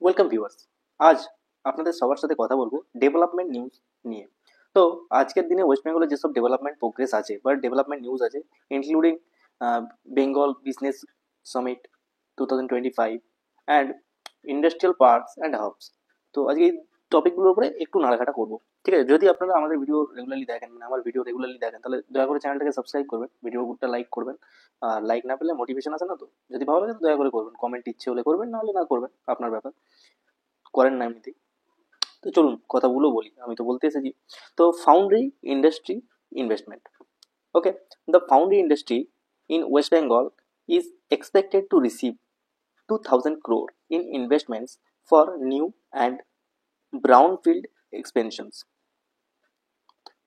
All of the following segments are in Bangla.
Welcome viewers. আজ আপনাদের সবার সাথে কথা বলবো ডেভেলপমেন্ট নিউজ নিয়ে। তো আজকের দিনে ওয়েস্ট বেঙ্গলে যেসব ডেভেলপমেন্ট প্রোগ্রেস আছে বা ডেভেলপমেন্ট নিউজ আছে, including Bengal business summit 2025 and industrial parks and hubs. তো আজকে এই টপিকগুলোর উপরে একটু নাড়াঘাটা করবো। ঠিক আছে, যদি আপনারা আমাদের ভিডিও রেগুলারলি দেখেন, মানে আমার ভিডিও রেগুলারলি দেখেন, তাহলে দয়া করে চ্যানেলটাকে সাবস্ক্রাইব করবেন, ভিডিওটা লাইক করবেন। আর লাইক না পেলে মোটিভেশন আসে না, তো যদি ভালো লাগে তো দয়া করে করবেন, কমেন্ট ইচ্ছে হলে করবেন, না হলে না করবেন, আপনার ব্যাপার, করেন না এমনিতেই। তো চলুন কথাগুলো বলি, আমি তো বলতে এসেছি। তো foundry industry investment. Okay, the foundry industry in West Bengal is expected to receive 2000 crore in investments for new and brownfield expansions,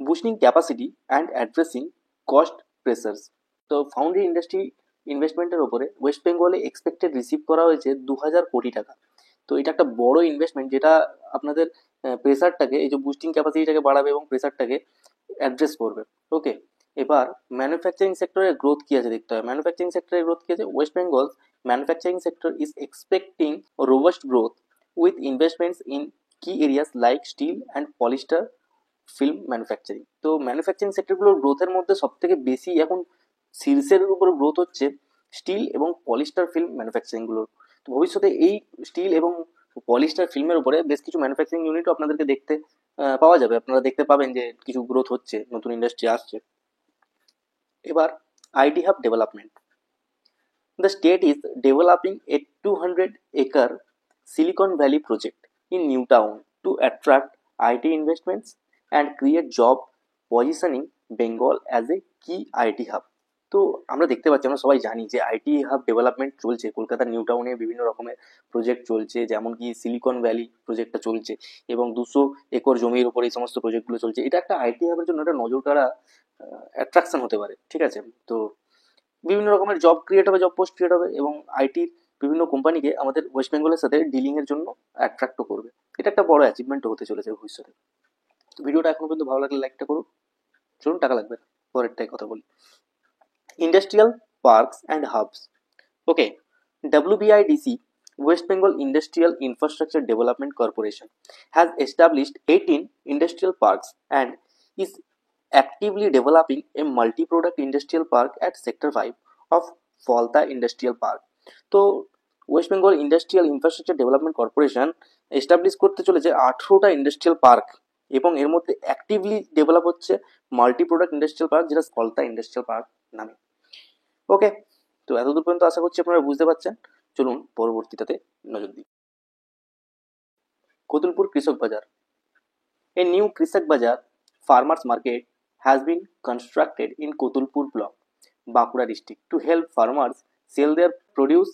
boosting capacity and addressing cost pressures. তো ফাউন্ড্রি ইন্ডাস্ট্রি ইনভেস্টমেন্টের ওপরে ওয়েস্ট বেঙ্গলে এক্সপেক্টেড রিসিভ করা হয়েছে 2000 কোটি টাকা। তো এটা একটা বড় ইনভেস্টমেন্ট, যেটা আপনাদের প্রেসারটাকে, এই যে বুস্টিং ক্যাপাসিটিটাকে বাড়াবে এবং প্রেসারটাকে অ্যাড্রেস করবে। ওকে, এবার ম্যানুফ্যাকচারিং সেক্টরের গ্রোথ কি আছে দেখতে হবে। ম্যানুফ্যাকচারিং সেক্টরের গ্রোথ কি আছে, West Bengal manufacturing sector is expecting robust growth with investments in key areas like steel and polyester film manufacturing. তো ম্যানুফ্যাকচারিং সেক্টরগুলোর গ্রোথের মধ্যে সব থেকে বেশি এখন শীর্ষের উপরে গ্রোথ হচ্ছে স্টিল এবং পলিস্টার ফিল্ম ম্যানুফ্যাকচারিংগুলোর। তো ভবিষ্যতে এই স্টিল এবং পলিস্টার ফিল্মের উপরে বেশ কিছু ম্যানুফ্যাকচারিং ইউনিটও আপনাদেরকে দেখতে পাওয়া যাবে, আপনারা দেখতে পাবেন যে কিছু গ্রোথ হচ্ছে, নতুন ইন্ডাস্ট্রি আসছে। এবার IT hub development. The state is developing a 200-acre Silicon Valley project in Newtown to attract IT investments and create job, positioning Bengal as a key IT hub. তো আমরা দেখতে পাচ্ছি, আমরা সবাই জানি যে আইটি হাব ডেভেলপমেন্ট চলছে কলকাতার নিউ টাউনে, বিভিন্ন রকমের প্রজেক্ট চলছে, যেমন কি সিলিকন ভ্যালি প্রজেক্টটা চলছে এবং 200 একর জমির উপর এই সমস্ত প্রজেক্টগুলো চলছে। এটা একটা আইটি হাবের জন্য একটা নজর কাড়া অ্যাট্রাকশন হতে পারে। ঠিক আছে, তো বিভিন্ন রকমের জব ক্রিয়েট হবে, জব পোস্ট ক্রিয়েট হবে এবং আইটির বিভিন্ন কোম্পানিকে আমাদের ওয়েস্ট বেঙ্গলের সাথে ডিলিং এর জন্য অ্যাট্রাক্টও করবে। এটা একটা বড় অ্যাচিভমেন্ট হতে চলেছে ভবিষ্যতে। তো ভিডিওটা এখন পর্যন্ত ভালো লাগলে লাইকটা করুন। চলুন টাকা লাগবে না, পরেরটাই কথা বলি। Industrial parks and hubs. Okay, WBIDC, West Bengal Industrial Infrastructure Development Corporation, has established 18 industrial parks and is actively developing a multi-product industrial park at Sector 5 of Falta Industrial Park. তো West Bengal industrial infrastructure development corporation establish করতে চলেছে 18টা ইন্ডাস্ট্রিয়াল পার্ক, এবং এর মধ্যে অ্যাক্টিভলি ডেভেলপ হচ্ছে মাল্টি প্রোডাক্ট ইন্ডাস্ট্রিয়াল পার্ক, যেটা ফলতা ইন্ডাস্ট্রিয়াল পার্ক নামে। ওকে, তো এতদূর পর্যন্ত আশা করছি আপনারা বুঝতে পারছেন। চলুন পরবর্তীটাতে নজর দিই। কতুলপুর কৃষক বাজার। A new Krisak Bazar farmers market has been constructed in Kotulpur block, Bankura district, to help farmers sell their produce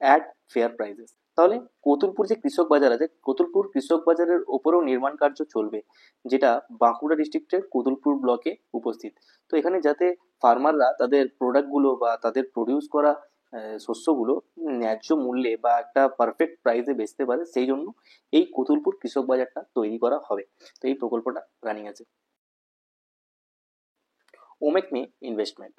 at fair prices. তাহলে কতুলপুর যে কৃষক বাজার আছে, কতুলপুর কৃষক বাজারের ওপরেও নির্মাণ কার্য চলবে, যেটা বাঁকুড়া ডিস্ট্রিক্টের কতুলপুর ব্লকে উপস্থিত। তো এখানে যাতে ফার্মাররা তাদের প্রোডাক্টগুলো বা তাদের প্রডিউস করা শস্যগুলো ন্যায্য মূল্যে বা একটা পারফেক্ট প্রাইসে বেচতে পারে, সেই জন্য এই কতুলপুর কৃষক বাজারটা তৈরি করা হবে। তো এই প্রকল্পটা রানিং আছে। ওমেকমে investment.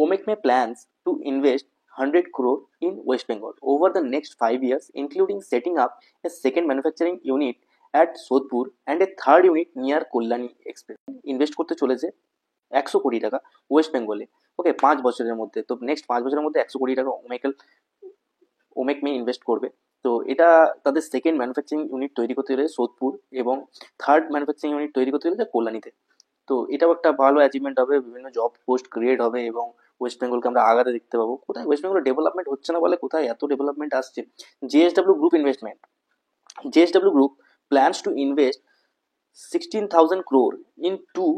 ওমেকমে plans to invest 100 crore in West Bengal over the next 5 years, including setting up a second manufacturing unit at Sodhpur and a third unit near Kollani Express. Invest করতে চলেছে 100 কোটি টাকা ওয়েস্ট বেঙ্গলে। ওকে, 5 বছরের মধ্যে। তো নেক্সট 5 বছরের মধ্যে 100 কোটি টাকা ওমেকমে ইনভেস্ট করবে। তো এটা তাদের সেকেন্ড ম্যানুফ্যাকচারিং ইউনিট তৈরি করতে চলেছে সোদপুর এবং থার্ড ম্যানুফ্যাকচারিং ইউনিট তৈরি করতে চলেছে কল্যাণীতে। তো এটাও একটা ভালো অ্যাচিভমেন্ট হবে, বিভিন্ন জব পোস্ট ক্রিয়েট হবে এবং ওয়েস্ট বেঙ্গলকে আমরা আগাতে দেখতে পাবো। কোথায় ওয়েস্ট বেঙ্গল ডেভেলপমেন্ট হচ্ছে না বলে, কোথায় এত ডেভেলপমেন্ট আসছে। JSW group investment. JSW group plans to invest 16,000 crore in two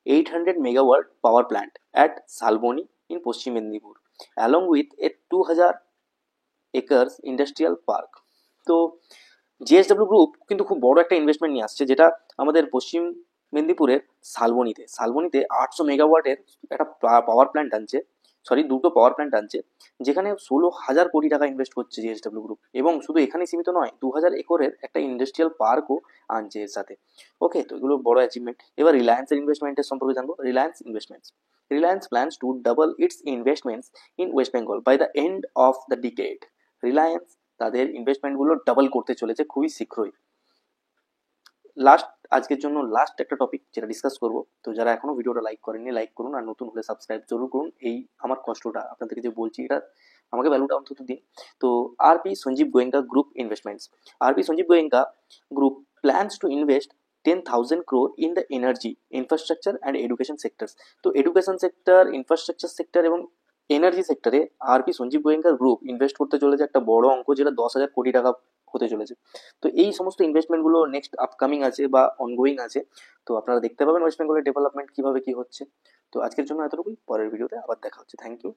800 megawatt power plant at Salboni in Paschim Medinipur, along with a 2,000 acres industrial park. তো জিএসডব্লিউ গ্রুপ কিন্তু খুব বড় একটা ইনভেস্টমেন্ট নিয়ে আসছে, যেটা আমাদের পশ্চিম মেদিনীপুরের শালবনীতে 800 মেগাওয়াটের একটা পাওয়ার প্ল্যান্ট আনছে, দুটো পাওয়ার প্ল্যান্ট আনছে, যেখানে 16,000 কোটি টাকা ইনভেস্ট করছে জিএসডব্লিউ গ্রুপ। এবং শুধু এখানে সীমিত নয়, 2,000 একরের একটা ইন্ডাস্ট্রিয়াল পার্কও আনছে এর সাথে। ওকে, তো এগুলো বড় অ্যাচিভমেন্ট। এবার রিলায়েন্সের ইনভেস্টমেন্টের সম্পর্কে জানবো। Reliance plans to double its investments in West Bengal by the end of the decade. Reliance তাদের ইনভেস্টমেন্টগুলো ডাবল করতে চলেছে খুবই শীঘ্রই। আজকের জন্য লাস্ট একটা টপিক যেটা ডিসকাস করব। তো যারা এখনো ভিডিওটা লাইক করেননি লাইক করুন, আর নতুন হলে সাবস্ক্রাইব জরুর করুন। এই আমার কষ্টটা আপনাদেরকে যে বলছি, এটা আমাকে ভ্যালুটা অন্তত দিন। তো RP Sanjiv Goenka group investments, RP Sanjiv Goenka group plans to invest 10,000 crore in the energy, infrastructure and education sectors। তো এডুকেশন সেক্টর, ইনফ্রাস্ট্রাকচার সেক্টর এবং এনার্জি সেক্টরে আরপি সঞ্জীব গোয়েঙ্কার গ্রুপ ইনভেস্ট করতে চলেছে একটা বড় অঙ্ক, যেটা 10,000 কোটি টাকা হতে চলেছে। তো এই সমস্ত ইনভেস্টমেন্টগুলো নেক্সট আপকামিং আছে বা অনগোয়িং আছে। তো আপনারা দেখতে পাবেন ওয়েস্ট বেঙ্গলের ডেভেলপমেন্ট কিভাবে কি হচ্ছে। তো আজকের জন্য এতটুকুই, পরের ভিডিওতে আবার দেখা হচ্ছে। Thank you.